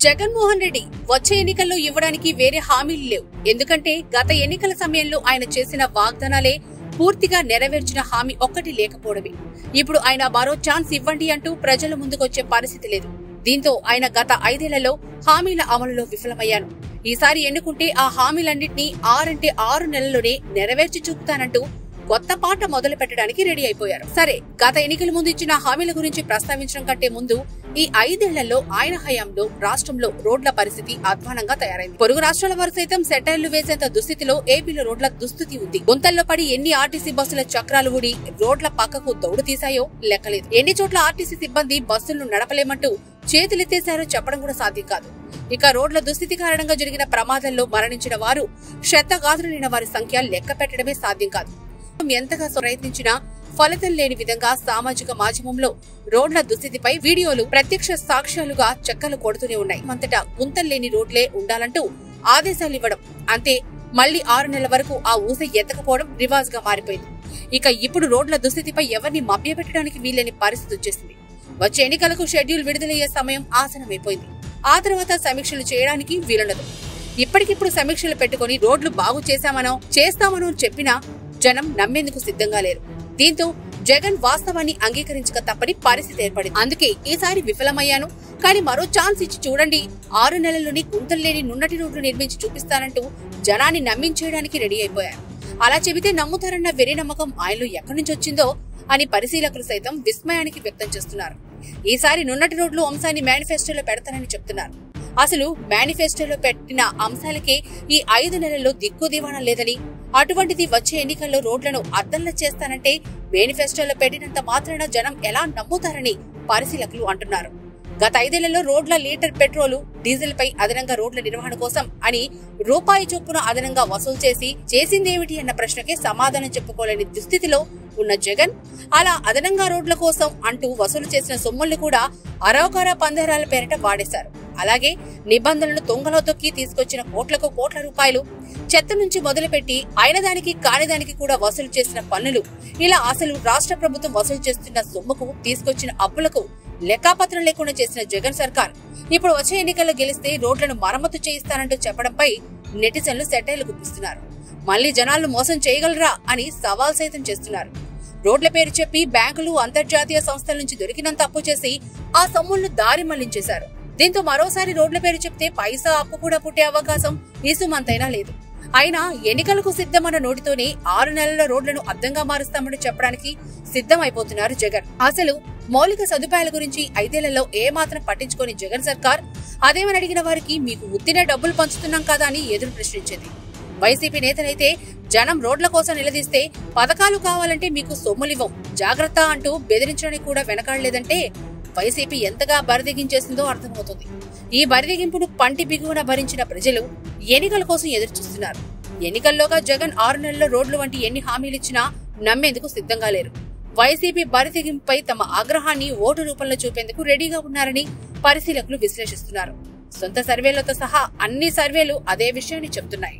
జగన్మోహన్ రెడ్డి వచ్చే ఎన్నికల్లో ఇవ్వడానికి వేరే హామీలు లేవు. ఎందుకంటే గత ఎన్నికల సమయంలో ఆయన చేసిన వాగ్దానాలే పూర్తిగా నెరవేర్చిన హామీ ఒక్కటి లేకపోవడమే. ఇప్పుడు ఆయన మరో ఛాన్స్ ఇవ్వండి అంటూ ప్రజల ముందుకొచ్చే పరిస్థితి లేదు. దీంతో ఆయన గత 5 ఏళ్లలో హామీల అమలులో విఫలమయ్యాను. ఈసారి ఎన్నుకుంటే ఆ హామీలన్నింటినీ 6 నెలల్లోనే నెరవేర్చి చూపుతానంటూ కొత్త పాట మొదలు పెట్టడానికి రెడీ అయిపోయారు. సరే, గత ఎన్నికల ముందు ఇచ్చిన హామీల గురించి ప్రస్తావించడం కంటే ముందు ఈ 5 ఏళ్లలో ఆయన హయాంలో రాష్ట్రంలో రోడ్ల పరిస్థితి అధ్వానంగా తయారైంది. పొరుగు రాష్ట్రాల వారు సైతం సెటైర్లు వేసేంత దుస్థితిలో ఏపీలో రోడ్ల దుస్థితి ఉంది. గుంతల్లో పడి ఎన్ని ఆర్టీసీ బస్సుల చక్రాలు ఊడి రోడ్ల పక్కకు దౌడు తీశాయో లెక్కలేదు. ఎన్ని చోట్ల ఆర్టీసీ సిబ్బంది బస్సులను నడపలేమంటూ చేతులెత్తేశారో చెప్పడం కూడా సాధ్యం కాదు. ఇక రోడ్ల దుస్థితి కారణంగా జరిగిన ప్రమాదాల్లో మరణించిన వారు, క్షతగాత్రులైన వారి సంఖ్య లెక్క పెట్టడమే సాధ్యం కాదు. ఎంతగా ప్రయత్నించినా ఫలితం లేని విధంగా సామాజిక మాధ్యమంలో రోడ్ల దుస్థితిపై వీడియోలు ప్రత్యక్ష సాక్ష్యాలుగా చెక్కలు కొడుతూనే ఉన్నాయి. అంతటా గుంతల్లేని రోడ్లే ఉండాలంటూ ఆదేశాలు ఇవ్వడం, అంతే మళ్లీ 6 నెలల వరకు ఆ ఊస ఎత్తకపోవడం రివాజ్ గా మారిపోయింది. ఇక ఇప్పుడు రోడ్ల దుస్థితిపై ఎవరిని మభ్యపెట్టడానికి వీల్లేని పరిస్థితి వచ్చేసింది. వచ్చే ఎన్నికలకు షెడ్యూల్ విడుదలయ్యే సమయం ఆసనమైపోయింది. ఆ తర్వాత సమీక్షలు చేయడానికి వీలుండదు. ఇప్పటికిప్పుడు సమీక్షలు పెట్టుకుని రోడ్లు బాగు చేస్తామనో చెప్పినా జనం నమ్మేందుకు సిద్ధంగా లేరు. దీంతో జగన్ వాస్తవాన్ని అంగీకరించక తప్పని పరిస్థితి ఏర్పడింది. అందుకే ఈసారి విఫలమయ్యాను, కానీ మరో ఛాన్స్ ఇచ్చి చూడండి, 6 నెలల్లోని గుంతల్లేని నున్నటి రోడ్లు నిర్మించి చూపిస్తానంటూ జనాన్ని నమ్మించేయడానికి రెడీ అయిపోయారు. అలా చెబితే నమ్ముతారన్న వెర్రి నమ్మకం ఆయనలో ఎక్కడి నుంచి వచ్చిందో అని పరిశీలకులు సైతం విస్మయానికి వ్యక్తం చేస్తున్నారు. ఈసారి నున్నటి రోడ్లు అంశాన్ని మేనిఫెస్టోలో పెడతానని చెప్తున్నారు. అసలు మేనిఫెస్టోలో పెట్టిన అంశాలకే ఈ 5 నెలల్లో దిక్కు దివాణం లేదని, అటువంటిది వచ్చే ఎన్నికల్లో రోడ్లను అద్దంలా చేస్తానంటే మేనిఫెస్టోలో పెట్టినంత మాత్రాన జనం ఎలా నమ్ముతారని పరిశీలకులు అంటున్నారు. గత 5 ఏళ్లలో రోడ్ల లీటర్ పెట్రోలు, డీజిల్ పై అదనంగా రోడ్ల నిర్వహణ కోసం అని రూపాయి చొప్పున అదనంగా వసూలు చేసిందేమిటి అన్న ప్రశ్నకే సమాధానం చెప్పుకోలేని దుస్థితిలో ఉన్న జగన్ అలా అదనంగా రోడ్ల కోసం అంటూ వసూలు చేసిన సొమ్ముల్ని కూడా అరవకార పందేరాల పేరిట వాడేశారు. అలాగే నిబంధనలు తొంగలో తొక్కి తీసుకొచ్చిన కోట్ల రూపాయలు చెత్త నుంచి మొదలుపెట్టి అయినదానికి కానిదానికి కూడా వసూలు చేసిన పన్నులు, ఇలా అసలు రాష్ట్ర ప్రభుత్వం వసూలు చేస్తున్న సొమ్ముకు, తీసుకొచ్చిన అప్పులకు లెక్కాపత్రం లేకుండా చేసిన జగన్ సర్కార్ ఇప్పుడు వచ్చే ఎన్నికల్లో గెలిస్తే రోడ్లను మరమ్మతు చేయిస్తానంటూ చెప్పడంపై నెటిజన్లు సెటైర్లు గుప్పిస్తున్నారు. మళ్లీ జనాలను మోసం చేయగలరా అని సవాల్ సైతం చేస్తున్నారు. రోడ్ల పేరు చెప్పి బ్యాంకులు, అంతర్జాతీయ సంస్థల నుంచి దొరికినంత అప్పు చేసి ఆ సొమ్ములను దారి మళ్లించేశారు. దీంతో మరోసారి రోడ్ల పేరు చెప్తే పైసా అప్పు కూడా పుట్టే అవకాశం ఈసుమంతైనా లేదు. అయినా ఎన్నికలకు సిద్ధమన్న నోటితోనే 6 నెలల రోడ్లను అద్దంగా మారుస్తామని చెప్పడానికి సిద్ధం అయిపోతున్నారు జగన్. అసలు మౌలిక సదుపాయాల గురించి 5 ఏళ్లలో ఏమాత్రం పట్టించుకోని జగన్ సర్కార్ అదేమని అడిగిన వారికి మీకు ఉత్తినే డబ్బులు పంచుతున్నాం కదా అని ఎదురు ప్రశ్నించింది. వైసీపీ నేతలైతే జనం రోడ్ల కోసం నిలదీస్తే పథకాలు కావాలంటే మీకు సొమ్ములివ్వం, జాగ్రత్త అంటూ బెదిరించడానికి కూడా వెనకాడలేదంటే వైసీపీ ఎంతగా బరిదెగించేసిందో అర్థమవుతుంది. ఈ బరిదెగింపును పంటి బిగువన భరించిన ప్రజలు ఎన్నికల కోసం ఎదురుచూస్తున్నారు. ఎన్నికల్లోగా జగన్ 6 నెలల్లో రోడ్లు వంటి ఎన్ని హామీలిచ్చినా నమ్మేందుకు సిద్ధంగా లేరు. వైసీపీ బరిదెగింపుపై తమ ఆగ్రహాన్ని ఓటు రూపంలో చూపేందుకు రెడీగా ఉన్నారని పరిశీలకులు విశ్లేషిస్తున్నారు. సొంత సర్వేలతో సహా అన్ని సర్వేలు అదే విషయాన్ని చెబుతున్నాయి.